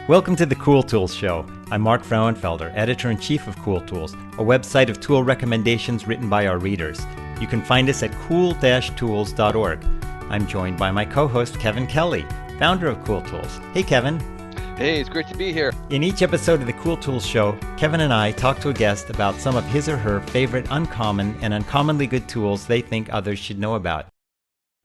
Welcome to the Cool Tools Show. I'm Mark Frauenfelder, Editor-in-Chief of Cool Tools, a website of tool recommendations written by our readers. You can find us at cool-tools.org. I'm joined by my co-host, Kevin Kelly, founder of Cool Tools. Hey, Kevin. Hey, it's great to be here. In each episode of the Cool Tools Show, Kevin and I talk to a guest about some of his or her favorite uncommon and uncommonly good tools they think others should know about.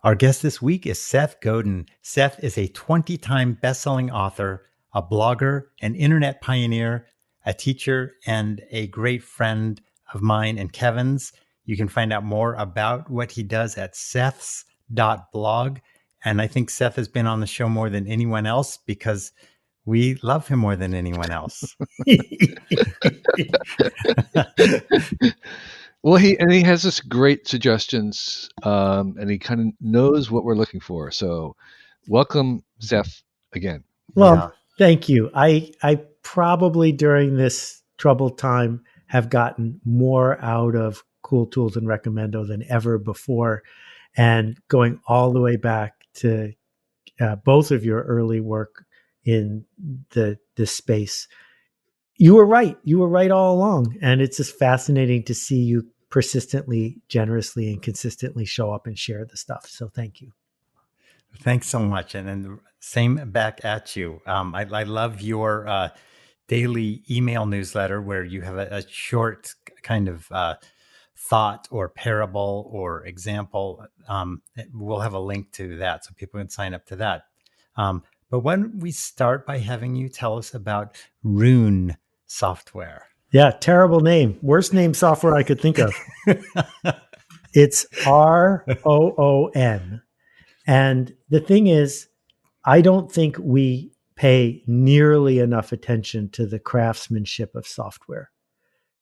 Our guest this week is Seth Godin. Seth is a 20-time best-selling author, a blogger, an internet pioneer, a teacher, and a great friend of mine and Kevin's. You can find out more about what he does at seths.blog. And I think Seth has been on the show more than anyone else because we love him more than anyone else. Well, he has this great suggestions, and he kind of knows what we're looking for. So welcome, Seth, again. Well, thank you. I probably during this troubled time have gotten more out of Cool Tools and Recommendo than ever before. And going all the way back to both of your early work in this space, you were right. You were right all along. And it's just fascinating to see you persistently, generously, and consistently show up and share the stuff. So thank you. Thanks so much. And then same back at you. I love your daily email newsletter where you have a short kind of thought or parable or example. We'll have a link to that so people can sign up to that. But why don't we start by having you tell us about Roon software? Yeah, terrible name. Worst name software I could think of. It's ROON. And the thing is, I don't think we pay nearly enough attention to the craftsmanship of software.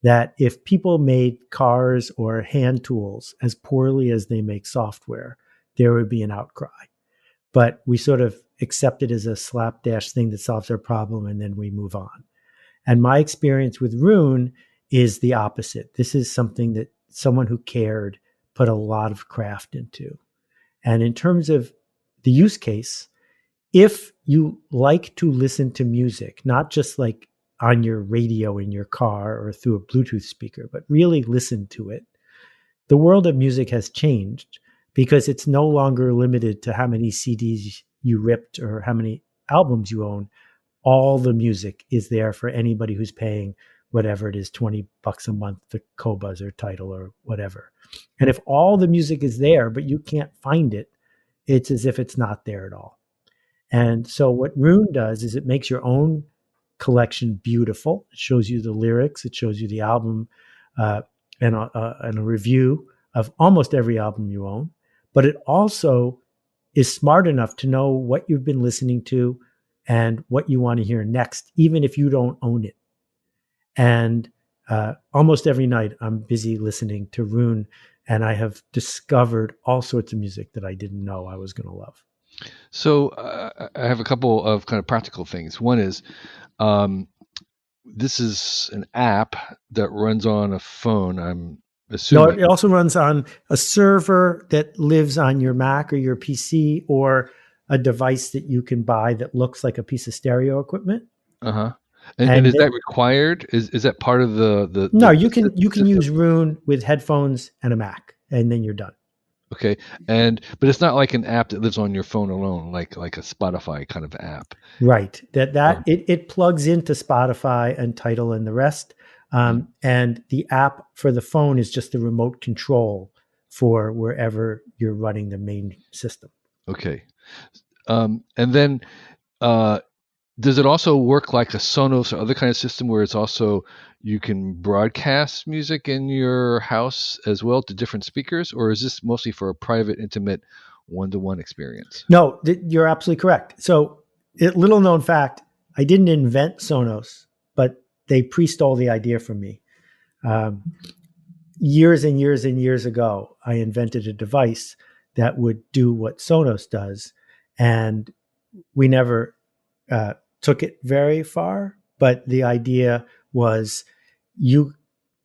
That if people made cars or hand tools as poorly as they make software, there would be an outcry. But we sort of accept it as a slapdash thing that solves our problem, and then we move on. And my experience with Roon is the opposite. This is something that someone who cared put a lot of craft into. And in terms of the use case, if you like to listen to music, not just like on your radio in your car or through a Bluetooth speaker, but really listen to it, the world of music has changed because it's no longer limited to how many CDs you ripped or how many albums you own. All the music is there for anybody who's paying whatever it is, $20 a month, the Qobuz or Tidal or whatever. And if all the music is there, but you can't find it, it's as if it's not there at all. And so what Roon does is it makes your own collection beautiful. It shows you the lyrics. It shows you the album and a review of almost every album you own. But it also is smart enough to know what you've been listening to and what you want to hear next, even if you don't own it. And almost every night I'm busy listening to Roon, and I have discovered all sorts of music that I didn't know I was going to love. So I have a couple of kind of practical things. One is this is an app that runs on a phone, I'm assuming. No, it also runs on a server that lives on your Mac or your PC or a device that you can buy that looks like a piece of stereo equipment. Uh-huh. And is that required? Is that part of the No, you can use Roon with headphones and a Mac, and then you're done. Okay. But it's not like an app that lives on your phone alone, like a Spotify kind of app. Right. It plugs into Spotify and Tidal and the rest. And the app for the phone is just the remote control for wherever you're running the main system. Okay. And then does it also work like a Sonos or other kind of system where it's also you can broadcast music in your house as well to different speakers, or is this mostly for a private, intimate, one-to-one experience? No, you're absolutely correct. So, little known fact, I didn't invent Sonos, but they pre-stole the idea from me. Years and years and years ago, I invented a device that would do what Sonos does, and we never took it very far, but the idea was you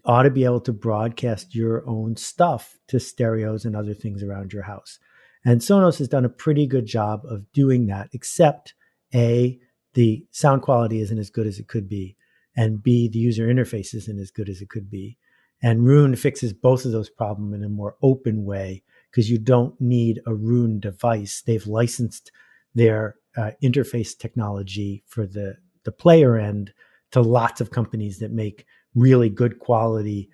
ought to be able to broadcast your own stuff to stereos and other things around your house. And Sonos has done a pretty good job of doing that, except the sound quality isn't as good as it could be, and B, the user interface isn't as good as it could be. And Roon fixes both of those problems in a more open way, because you don't need a Roon device. They've licensed their interface technology for the player end to lots of companies that make really good quality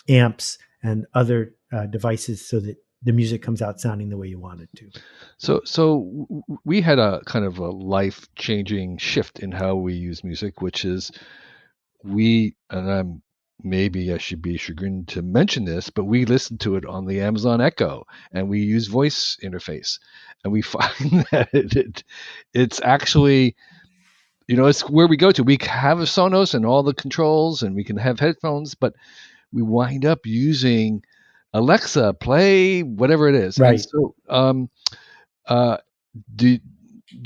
amps and other devices, so that the music comes out sounding the way you want it to. So we had a kind of a life-changing shift in how we use music, which is maybe I should be chagrined to mention this, but we listen to it on the Amazon Echo, and we use voice interface, and we find that it's actually, it's where we go to. We have a Sonos and all the controls, and we can have headphones, but we wind up using Alexa, play whatever it is. Right. And so,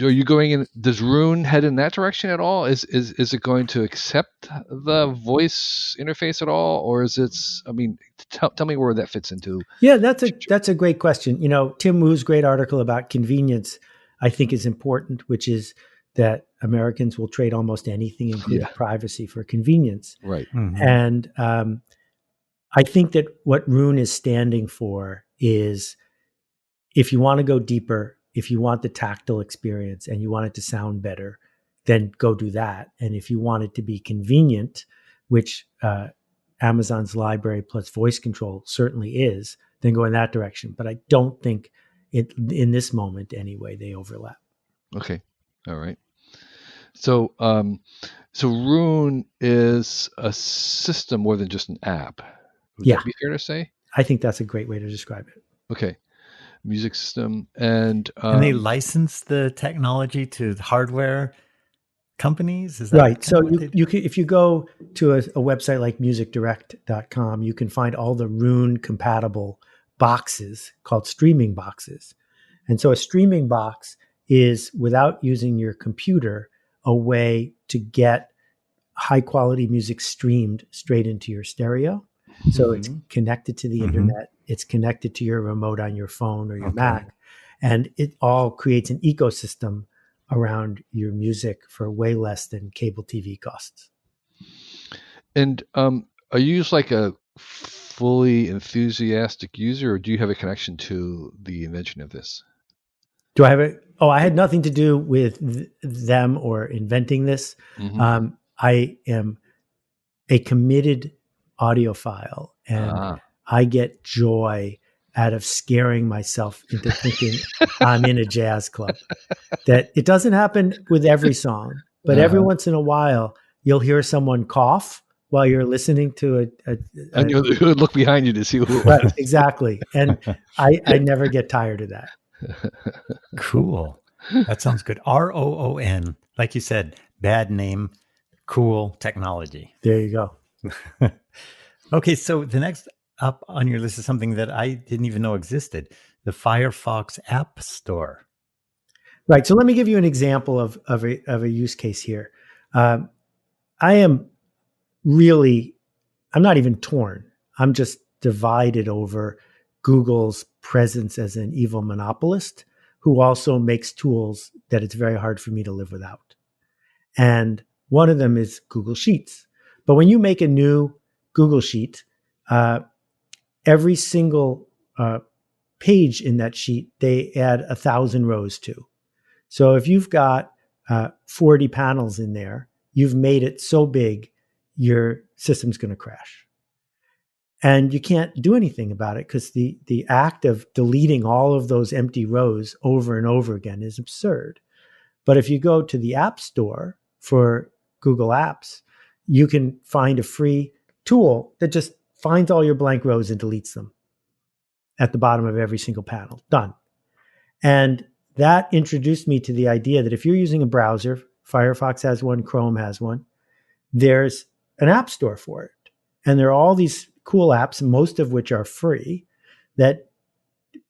are you going in? Does Roon head in that direction at all? Is it going to accept the voice interface at all, or is it? I mean, tell me where that fits into. Yeah, that's a great question. Tim Wu's great article about convenience, I think, is important, which is that Americans will trade almost anything, including privacy, for convenience. Right. Mm-hmm. And I think that what Roon is standing for is, if you want to go deeper, if you want the tactile experience and you want it to sound better, then go do that. And if you want it to be convenient, which Amazon's library plus voice control certainly is, then go in that direction. But I don't think in this moment anyway, they overlap. Okay. All right. So Roon is a system more than just an app. Would that be fair to say? I think that's a great way to describe it. Okay. Music system. And they license the technology to hardware companies? Is that right? So you can, if you go to a website like musicdirect.com, you can find all the Roon compatible boxes called streaming boxes. And so a streaming box is, without using your computer, a way to get high quality music streamed straight into your stereo. So it's connected to the internet. It's connected to your remote on your phone or your Mac. And it all creates an ecosystem around your music for way less than cable TV costs. And are you just like a fully enthusiastic user, or do you have a connection to the invention of this? Do I have it? Oh, I had nothing to do with them or inventing this. I am a committed audiophile, and I get joy out of scaring myself into thinking I'm in a jazz club. That it doesn't happen with every song, but every once in a while you'll hear someone cough while you're listening to and you look behind you to see who it was. Right, exactly. And I never get tired of that. Cool. That sounds good. ROON, like you said, bad name, cool technology. There you go. Okay, so the next up on your list is something that I didn't even know existed, the Firefox App Store. Right. So let me give you an example of a use case here. I'm not even torn. I'm just divided over Google's presence as an evil monopolist who also makes tools that it's very hard for me to live without. And one of them is Google Sheets. But when you make a new Google Sheet, every single page in that sheet, they add 1,000 rows to. So if you've got 40 panels in there, you've made it so big, your system's going to crash. And you can't do anything about it because the act of deleting all of those empty rows over and over again is absurd. But if you go to the App Store for Google Apps, you can find a free tool that just finds all your blank rows and deletes them at the bottom of every single panel. Done. And that introduced me to the idea that if you're using a browser, Firefox has one, Chrome has one, there's an app store for it. And there are all these cool apps, most of which are free, that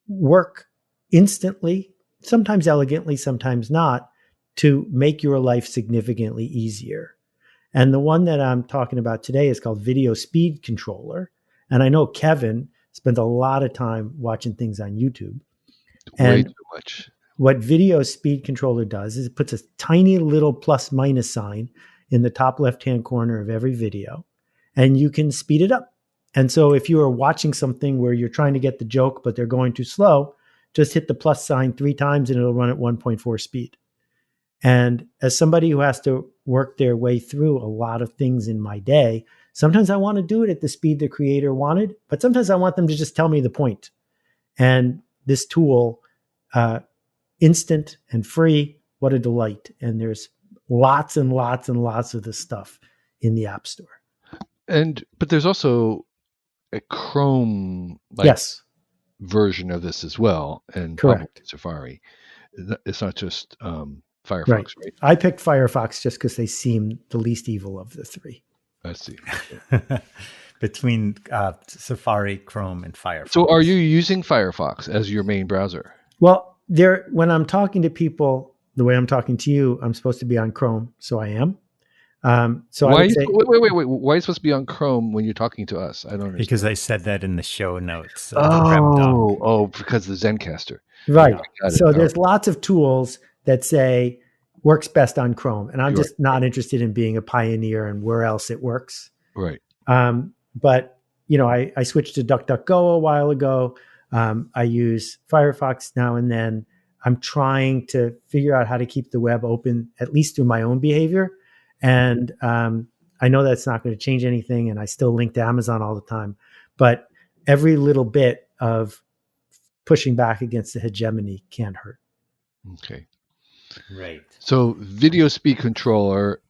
work instantly, sometimes elegantly, sometimes not, to make your life significantly easier. And the one that I'm talking about today is called Video Speed Controller. And I know Kevin spends a lot of time watching things on YouTube. Way too much. What Video Speed Controller does is it puts a tiny little plus minus sign in the top left-hand corner of every video, and you can speed it up. And so if you are watching something where you're trying to get the joke, but they're going too slow, just hit the plus sign 3 times and it'll run at 1.4 speed. And as somebody who has to work their way through a lot of things in my day, sometimes I want to do it at the speed the creator wanted, but sometimes I want them to just tell me the point. And this tool, instant and free, what a delight. And there's lots and lots and lots of this stuff in the App Store. But there's also a Chrome Yes, version of this as well, and correct. Safari. It's not just Firefox, right? I picked Firefox just because they seem the least evil of the 3. I see. Between Safari, Chrome, and Firefox. So are you using Firefox as your main browser? Well, when I'm talking to people the way I'm talking to you, I'm supposed to be on Chrome, so I am. So why I would say, wait. Why are you supposed to be on Chrome when you're talking to us? I don't understand. Because I said that in the show notes. Because the Zencaster. right. Yeah, So there's lots of tools that say works best on Chrome, and I'm just not interested in being a pioneer and where else it works. Right. But I switched to DuckDuckGo a while ago. I use Firefox now and then. I'm trying to figure out how to keep the web open, at least through my own behavior. And I know that's not going to change anything, and I still link to Amazon all the time. But every little bit of pushing back against the hegemony can't hurt. Okay. Right. So Video Speed Controller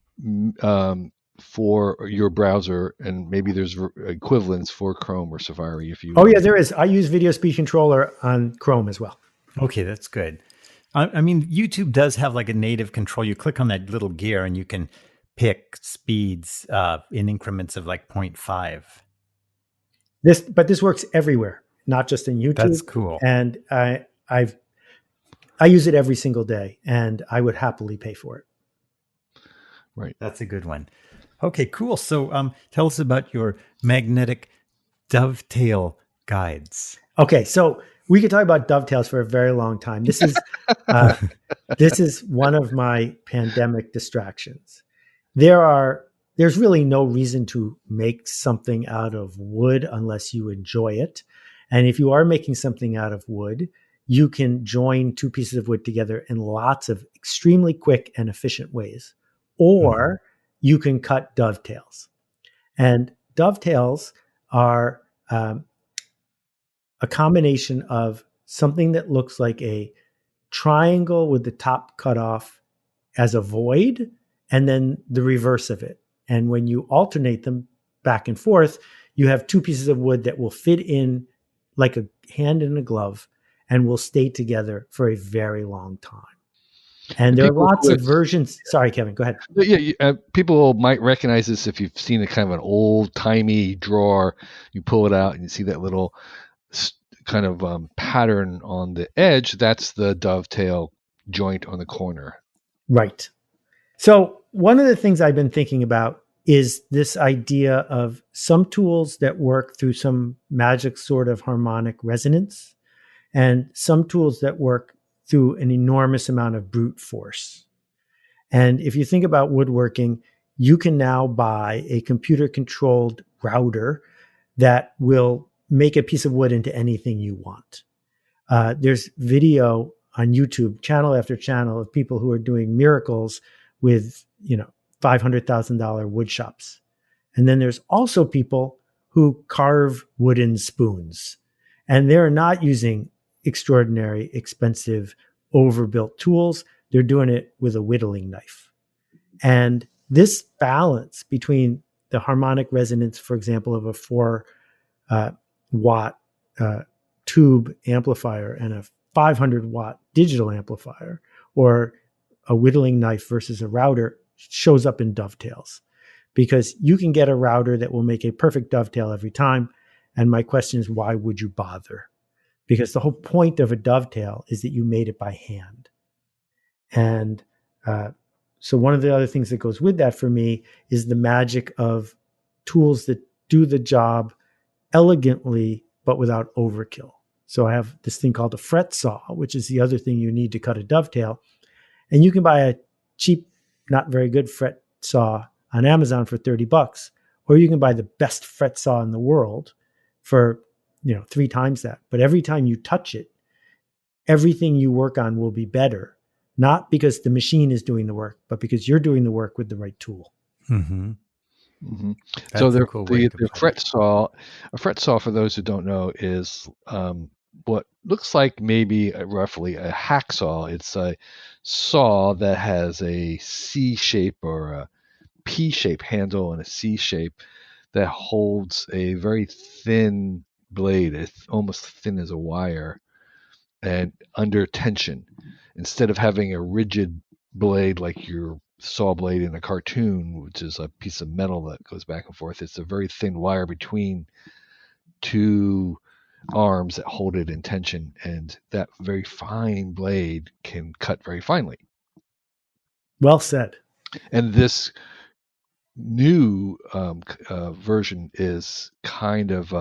for your browser, and maybe there's equivalents for Chrome or Safari if you. Oh yeah, there is. I use Video Speed Controller on Chrome as well. Okay, that's good. I mean, YouTube does have like a native control. You click on that little gear and you can pick speeds in increments of like 0.5. But this works everywhere, not just in YouTube. That's cool. And I use it every single day, and I would happily pay for it. Right. That's a good one. Okay, cool. So tell us about your magnetic Dovetail guides. Okay, so we could talk about Dovetails for a very long time. This is one of my pandemic distractions. There's really no reason to make something out of wood unless you enjoy it. And if you are making something out of wood, you can join 2 pieces of wood together in lots of extremely quick and efficient ways. Or you can cut dovetails. And dovetails are a combination of something that looks like a triangle with the top cut off as a void, and then the reverse of it. And when you alternate them back and forth, you have 2 pieces of wood that will fit in like a hand in a glove and will stay together for a very long time. And there are lots of versions. Sorry, Kevin, go ahead. Yeah, people might recognize this if you've seen a kind of an old-timey drawer. You pull it out and you see that little kind of pattern on the edge. That's the dovetail joint on the corner. Right. So one of the things I've been thinking about is this idea of some tools that work through some magic sort of harmonic resonance, and some tools that work through an enormous amount of brute force. And if you think about woodworking, you can now buy a computer-controlled router that will make a piece of wood into anything you want. There's video on YouTube, channel after channel, of people who are doing miracles with, $500,000 wood shops. And then there's also people who carve wooden spoons, and they're not using extraordinary, expensive, overbuilt tools. They're doing it with a whittling knife. And this balance between the harmonic resonance, for example, of a 4-watt tube amplifier and a 500-watt digital amplifier, or a whittling knife versus a router, shows up in dovetails. Because you can get a router that will make a perfect dovetail every time. And my question is, why would you bother? Because the whole point of a dovetail is that you made it by hand. And so one of the other things that goes with that for me is the magic of tools that do the job elegantly, but without overkill. So I have this thing called a fret saw, which is the other thing you need to cut a dovetail. And you can buy a cheap, not very good fret saw on Amazon for $30, or you can buy the best fret saw in the world for, 3 times that. But every time you touch it, everything you work on will be better, not because the machine is doing the work, but because you're doing the work with the right tool. Mm-hmm. Mm-hmm. That's So a cool way to the put fret it. saw, a fret saw, for those who don't know, is what looks like maybe roughly a hacksaw. It's a saw that has a C shape or a P shape handle and a C shape that holds a very thin blade. It's almost thin as a wire and under tension. Instead of having a rigid blade like your saw blade in a cartoon, which is a piece of metal that goes back and forth, it's a very thin wire between two arms that hold it in tension, and that very fine blade can cut very finely. Well said. And this new version is kind of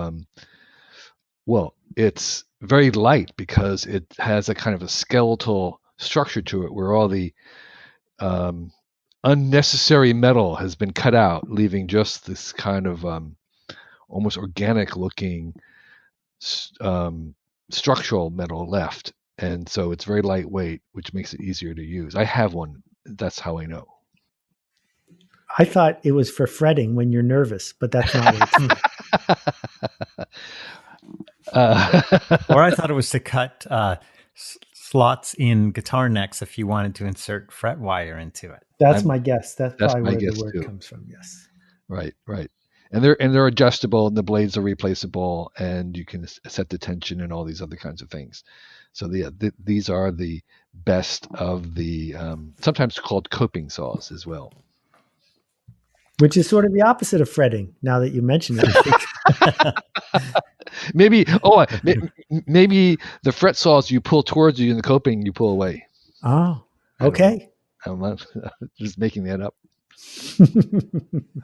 it's very light because it has a kind of a skeletal structure to it where all the unnecessary metal has been cut out, leaving just this kind of almost organic looking structural metal left. And so it's very lightweight, which makes it easier to use. I have one. That's how I know. I thought it was for fretting when you're nervous, but that's not what it's for. Or I thought it was to cut slots in guitar necks if you wanted to insert fret wire into it. That's my guess. That's probably my where guess the word too. comes from. Yes. Right. And they're adjustable, and the blades are replaceable, and you can set the tension and all these other kinds of things. So these are the best of the sometimes called coping saws as well. Which is sort of the opposite of fretting. Now that you mention it, maybe maybe the fret saws you pull towards you, and the coping you pull away. Oh, okay. I'm not just making that up.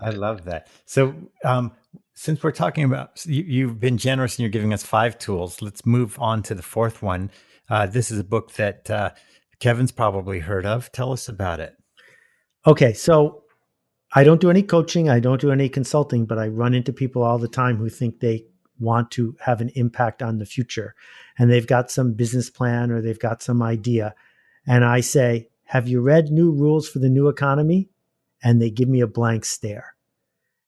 I love that. So, since we're talking about, you've been generous and you're giving us 5 tools, let's move on to the 4th one. This is a book that Kevin's probably heard of. Tell us about it. Okay, so I don't do any coaching. I don't do any consulting, but I run into people all the time who think they want to have an impact on the future. And they've got some business plan or they've got some idea. And I say, have you read New Rules for the New Economy? And they give me a blank stare.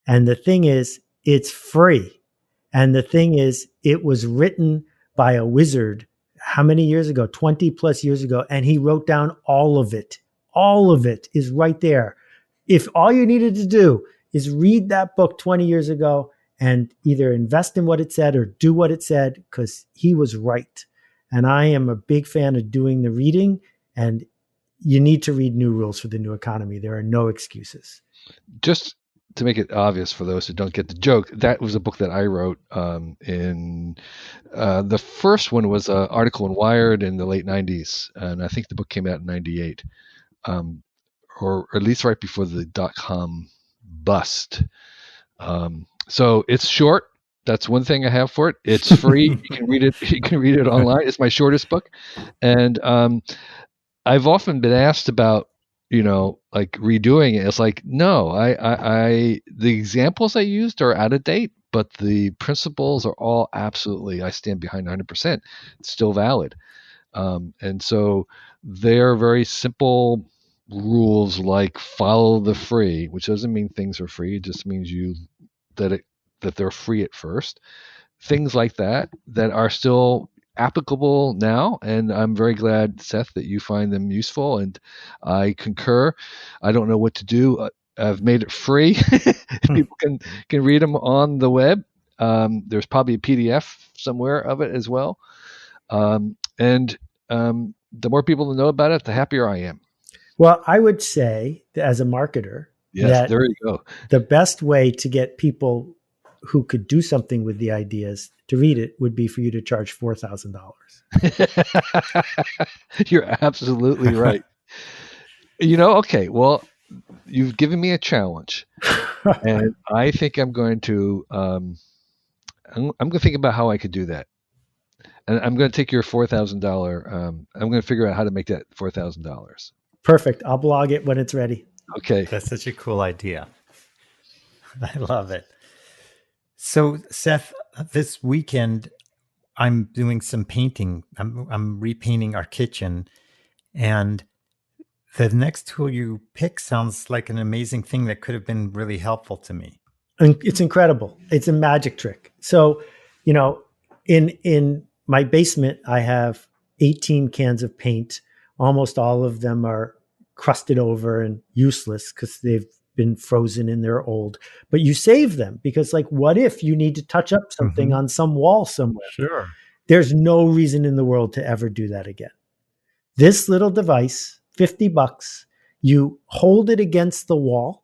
And the thing is, it's free. And the thing is, it was written by a wizard how many years ago? 20 plus years ago. And he wrote down all of it. All of it is right there. If all you needed to do is read that book 20 years ago and either invest in what it said or do what it said, because he was right. And I am a big fan of doing the reading, and you need to read New Rules for the New Economy. There are no excuses. Just to make it obvious for those who don't get the joke, that was a book that I wrote in the first one was an article in Wired in the late 90s. And I think the book came out in 98. Or at least right before the .com bust. So it's short. That's one thing I have for it. It's free. You can read it. You can read it online. It's my shortest book, and I've often been asked about, like redoing it. It's like, no, I the examples I used are out of date, but the principles are all absolutely. I stand behind 100%. It's still valid, and so they're very simple rules like follow the free, which doesn't mean things are free. It just means that they're free at first. Things like that are still applicable now, and I'm very glad, Seth, that you find them useful, and I concur. I don't know what to do. I've made it free. People can read them on the web. There's probably a PDF somewhere of it as well. And the more people that know about it, the happier I am. Well, I would say, as a marketer, yes, there you go. The best way to get people who could do something with the ideas to read it would be for you to charge $4,000. You're absolutely right. Okay, well, you've given me a challenge, and I think I'm going to I'm going to think about how I could do that. And I'm going to take your $4,000. I'm going to figure out how to make that $4,000. Perfect. I'll blog it when it's ready. Okay. That's such a cool idea. I love it. So, Seth, this weekend I'm doing some painting. I'm repainting our kitchen, and the next tool you pick sounds like an amazing thing that could have been really helpful to me. And it's incredible. It's a magic trick. So, in my basement, I have 18 cans of paint. Almost all of them are crusted over and useless because they've been frozen and they're old. But you save them because, like, what if you need to touch up something on some wall somewhere? Sure. There's no reason in the world to ever do that again. This little device, $50, you hold it against the wall,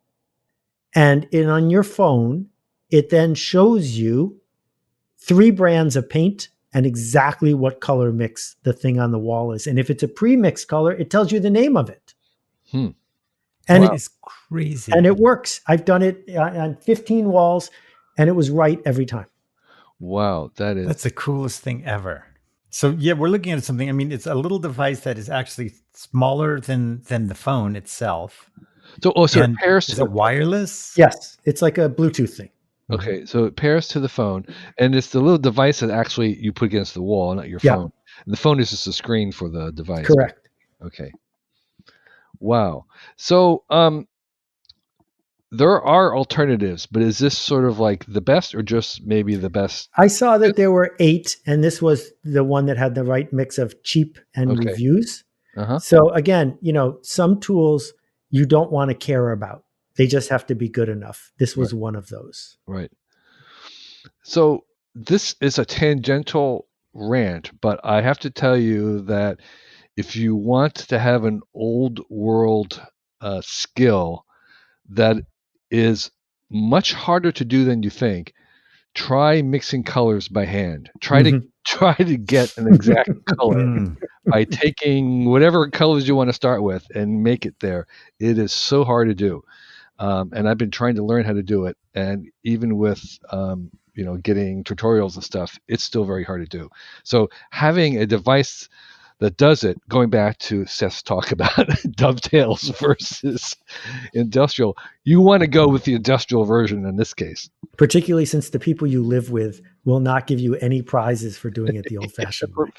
and on your phone, it then shows you 3 brands of paint and exactly what color mix the thing on the wall is. And if it's a pre-mixed color, it tells you the name of it. Hmm. And That is crazy. And it works. I've done it on 15 walls, and it was right every time. Wow, That's the coolest thing ever. So yeah, we're looking at something. I mean, it's a little device that is actually smaller than the phone itself. So it pairs to is it wireless? Yes, it's like a Bluetooth thing. Okay, so it pairs to the phone, and it's the little device that actually you put against the wall, not your phone. And the phone is just a screen for the device. Correct. Okay. Wow. So there are alternatives, but is this sort of like the best or just maybe the best? I saw that there were 8, and this was the one that had the right mix of cheap and Okay. reviews. Uh-huh. So again, some tools you don't want to care about. They just have to be good enough. This was one of those. Right. So this is a tangential rant, but I have to tell you that if you want to have an old world skill that is much harder to do than you think, try mixing colors by hand. Try to get an exact color by taking whatever colors you want to start with and make it there. It is so hard to do. And I've been trying to learn how to do it. And even with, getting tutorials and stuff, it's still very hard to do. So having a device that does it, going back to Seth's talk about Dovetails versus industrial, you want to go with the industrial version in this case. Particularly since the people you live with will not give you any prizes for doing it the old-fashioned way.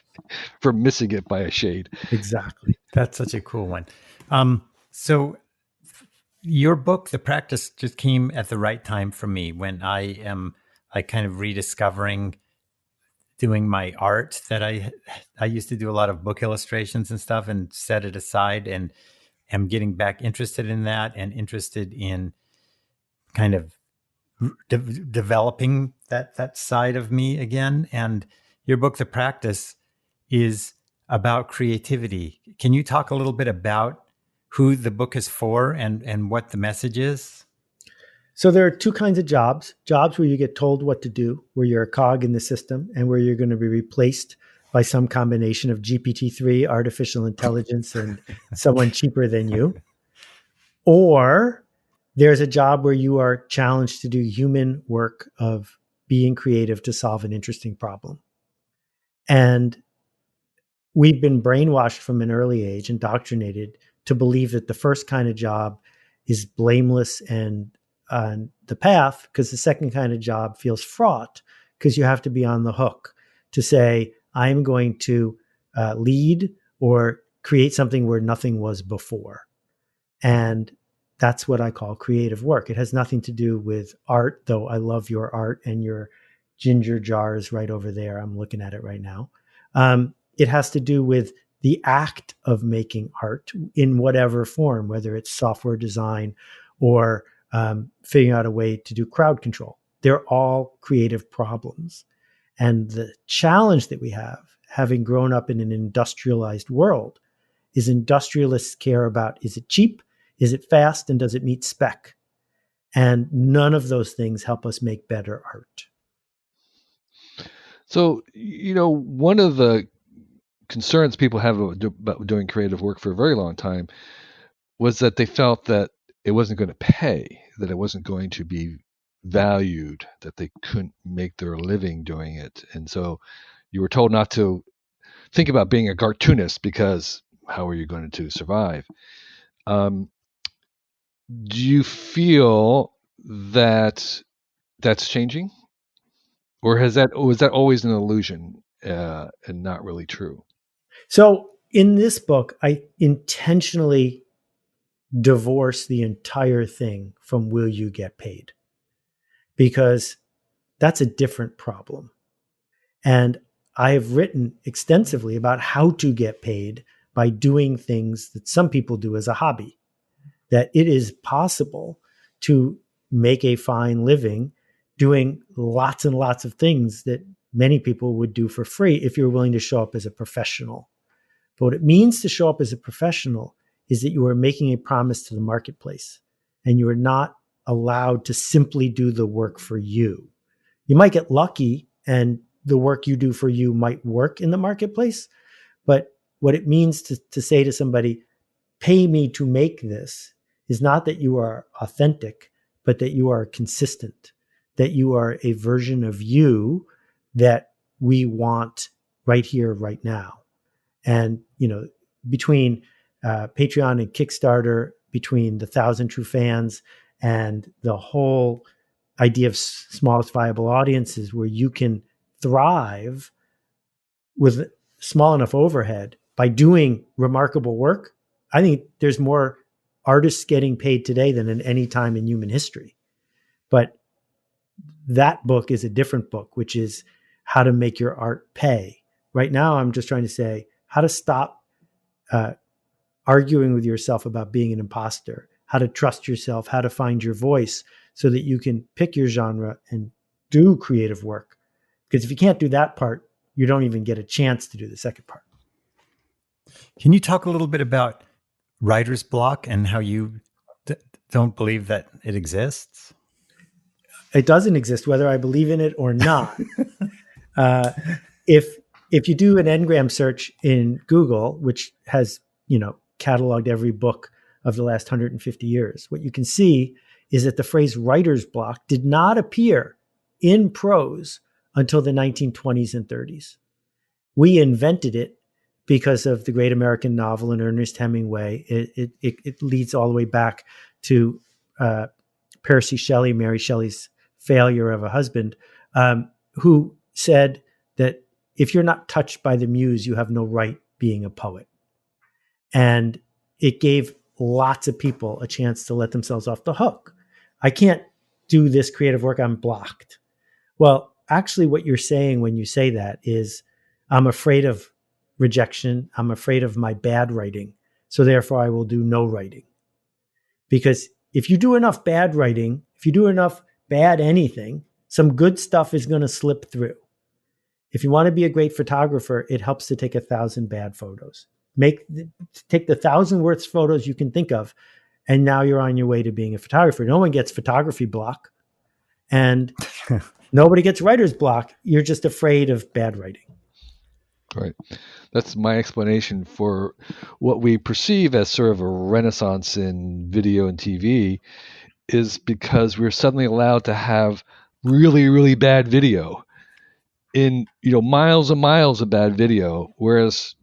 For missing it by a shade. Exactly. That's such a cool one. So your book, The Practice, just came at the right time for me when I am kind of rediscovering doing my art that I used to do a lot of book illustrations and stuff and set it aside, and am getting back interested in that and interested in kind of developing that side of me again. And your book, The Practice, is about creativity. Can you talk a little bit about who the book is for and what the message is? So there are 2 kinds of jobs where you get told what to do, where you're a cog in the system, and where you're going to be replaced by some combination of GPT-3, artificial intelligence, and someone cheaper than you. Or there's a job where you are challenged to do human work of being creative to solve an interesting problem. And we've been brainwashed from an early age, indoctrinated to believe that the first kind of job is blameless and on the path, because the second kind of job feels fraught because you have to be on the hook to say, I'm going to lead or create something where nothing was before. And that's what I call creative work. It has nothing to do with art, though I love your art and your ginger jars right over there. I'm looking at it right now. It has to do with the act of making art in whatever form, whether it's software design or figuring out a way to do crowd control. They're all creative problems. And the challenge that we have, having grown up in an industrialized world, is industrialists care about, is it cheap? Is it fast? And does it meet spec? And none of those things help us make better art. So, one of the concerns people have about doing creative work for a very long time was that they felt that it wasn't going to pay, that it wasn't going to be valued, that they couldn't make their living doing it. And so You were told not to think about being a cartoonist because how are you going to survive? Do you feel that that's changing, or was that always an illusion and not really true? So in this book, I intentionally divorce the entire thing from will you get paid, because that's a different problem. And I have written extensively about how to get paid by doing things that some people do as a hobby, that it is possible to make a fine living doing lots and lots of things that many people would do for free if you're willing to show up as a professional. But what it means to show up as a professional is that you are making a promise to the marketplace, and you are not allowed to simply do the work for you. You might get lucky and the work you do for you might work in the marketplace. But what it means to say to somebody, pay me to make this, is not that you are authentic, but that you are consistent, that you are a version of you that we want right here, right now. And, between Patreon and Kickstarter, between the 1,000 True Fans and the whole idea of smallest viable audiences, where you can thrive with small enough overhead by doing remarkable work, I think there's more artists getting paid today than in any time in human history. But that book is a different book, which is how to make your art pay. Right now, I'm just trying to say how to stop arguing with yourself about being an imposter, how to trust yourself, how to find your voice so that you can pick your genre and do creative work. Because if you can't do that part, you don't even get a chance to do the second part. Can you talk a little bit about writer's block and how you don't believe that it exists? It doesn't exist, whether I believe in it or not. If you do an Ngram search in Google, which has cataloged every book of the last 150 years, what you can see is that the phrase writer's block did not appear in prose until the 1920s and 30s. We invented it because of the great American novel and Ernest Hemingway. It leads all the way back to Percy Shelley, Mary Shelley's failure of a husband, who said that if you're not touched by the muse, you have no right being a poet. And it gave lots of people a chance to let themselves off the hook. I can't do this creative work, I'm blocked. Well, actually what you're saying when you say that is, I'm afraid of rejection. I'm afraid of my bad writing. So therefore I will do no writing. Because if you do enough bad writing, if you do enough bad anything, some good stuff is going to slip through. If you want to be a great photographer, it helps to take 1,000 bad photos. Take the 1,000 worst photos you can think of, and now you're on your way to being a photographer. No one gets photography block, and nobody gets writer's block. You're just afraid of bad writing. Right. That's my explanation for what we perceive as sort of a renaissance in video and TV, is because we're suddenly allowed to have really, really bad video in, miles and miles of bad video. Whereas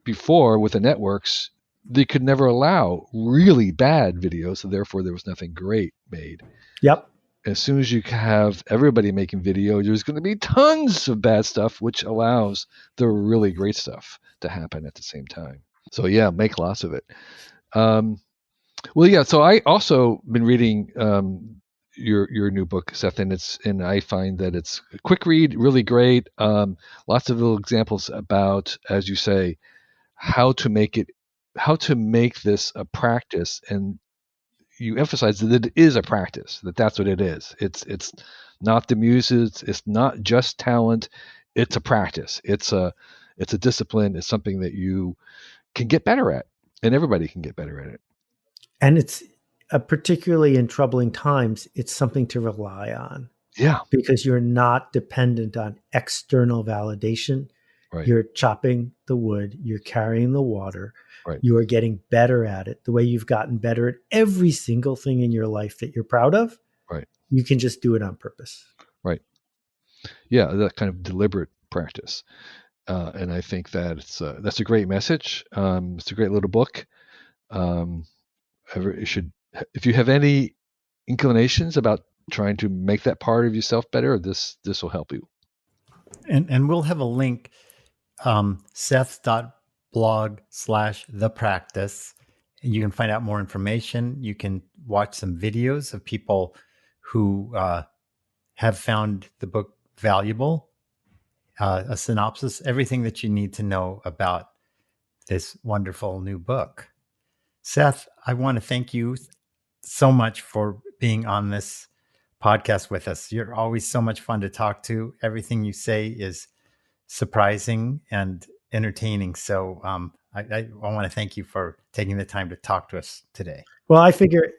before with the networks, they could never allow really bad video. So therefore there was nothing great made. Yep. As soon as you have everybody making video, there's going to be tons of bad stuff, which allows the really great stuff to happen at the same time. So yeah, make lots of it. Well, yeah. So I also been reading your new book, Seth, and I find that it's a quick read, really great. Lots of little examples about, as you say, how to make this a practice, and you emphasize that it is a practice, that's what it is. It's not the muses. It's not just talent. It's a practice. It's a discipline. It's something that you can get better at, and everybody can get better at it. And it's particularly in troubling times, it's something to rely on. Yeah. Because you're not dependent on external validation. Right. You're chopping the wood, you're carrying the water, right. You are getting better at it. The way you've gotten better at every single thing in your life that you're proud of, right. You can just do it on purpose. Right. Yeah, that kind of deliberate practice. And I think that that's a great message. It's a great little book. You should, if you have any inclinations about trying to make that part of yourself better, this will help you. And we'll have a link, seths.blog/thepractice. And you can find out more information. You can watch some videos of people who have found the book valuable, a synopsis, everything that you need to know about this wonderful new book. Seth, I want to thank you so much for being on this podcast with us. You're always so much fun to talk to. Everything you say is surprising and entertaining. So I want to thank you for taking the time to talk to us today. Well, I figure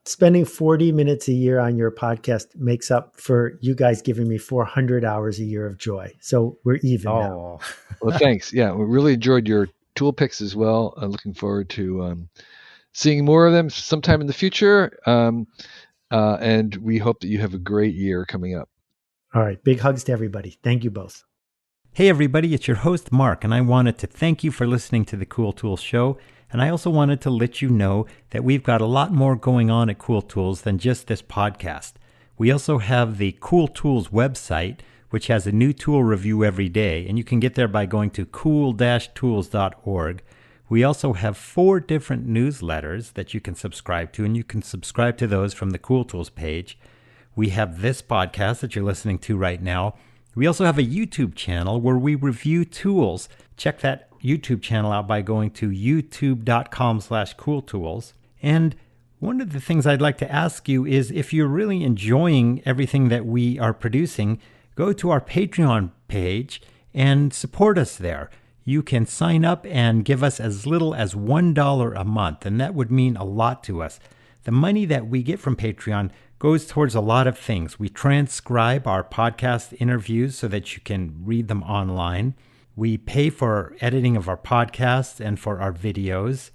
spending 40 minutes a year on your podcast makes up for you guys giving me 400 hours a year of joy. So we're even now. Well, thanks. Yeah, we really enjoyed your tool picks as well. Looking forward to seeing more of them sometime in the future. And we hope that you have a great year coming up. All right. Big hugs to everybody. Thank you both. Hey, everybody. It's your host, Mark, and I wanted to thank you for listening to the Cool Tools Show. And I also wanted to let you know that we've got a lot more going on at Cool Tools than just this podcast. We also have the Cool Tools website, which has a new tool review every day, and you can get there by going to cool-tools.org. We also have 4 different newsletters that you can subscribe to, and you can subscribe to those from the Cool Tools page. We have this podcast that you're listening to right now. We also have a YouTube channel where we review tools. Check that YouTube channel out by going to youtube.com/cooltools. And one of the things I'd like to ask you is, if you're really enjoying everything that we are producing, go to our Patreon page and support us there. You can sign up and give us as little as $1 a month, and that would mean a lot to us. The money that we get from Patreon goes towards a lot of things. We transcribe our podcast interviews so that you can read them online. We pay for editing of our podcasts and for our videos.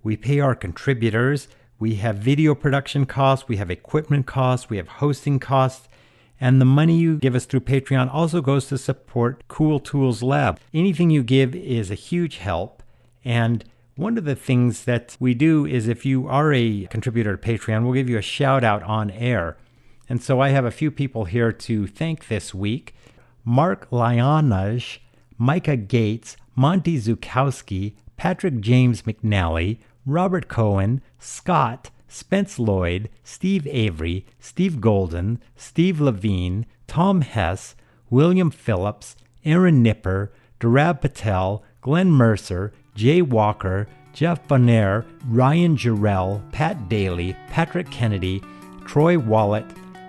We pay our contributors. We have video production costs. We have equipment costs. We have hosting costs. And the money you give us through Patreon also goes to support Cool Tools Lab. Anything you give is a huge help. And one of the things that we do is, if you are a contributor to Patreon, we'll give you a shout out on air. And so I have a few people here to thank this week. Mark Lyanaj, Micah Gates, Monty Zukowski, Patrick James McNally, Robert Cohen, Scott, Spence Lloyd, Steve Avery, Steve Golden, Steve Levine, Tom Hess, William Phillips, Aaron Nipper, Durab Patel, Glenn Mercer, Jay Walker, Jeff Bonner, Ryan Jarrell, Pat Daly, Patrick Kennedy, Troy Wallet,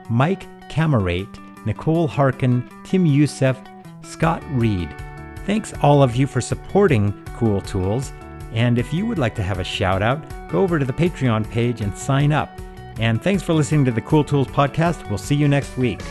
Mike Camerate, Nicole Harkin, Tim Youssef, Scott Reed. Thanks all of you for supporting Cool Tools. And if you would like to have a shout out, go over to the Patreon page and sign up. And thanks for listening to the Cool Tools podcast. We'll see you next week.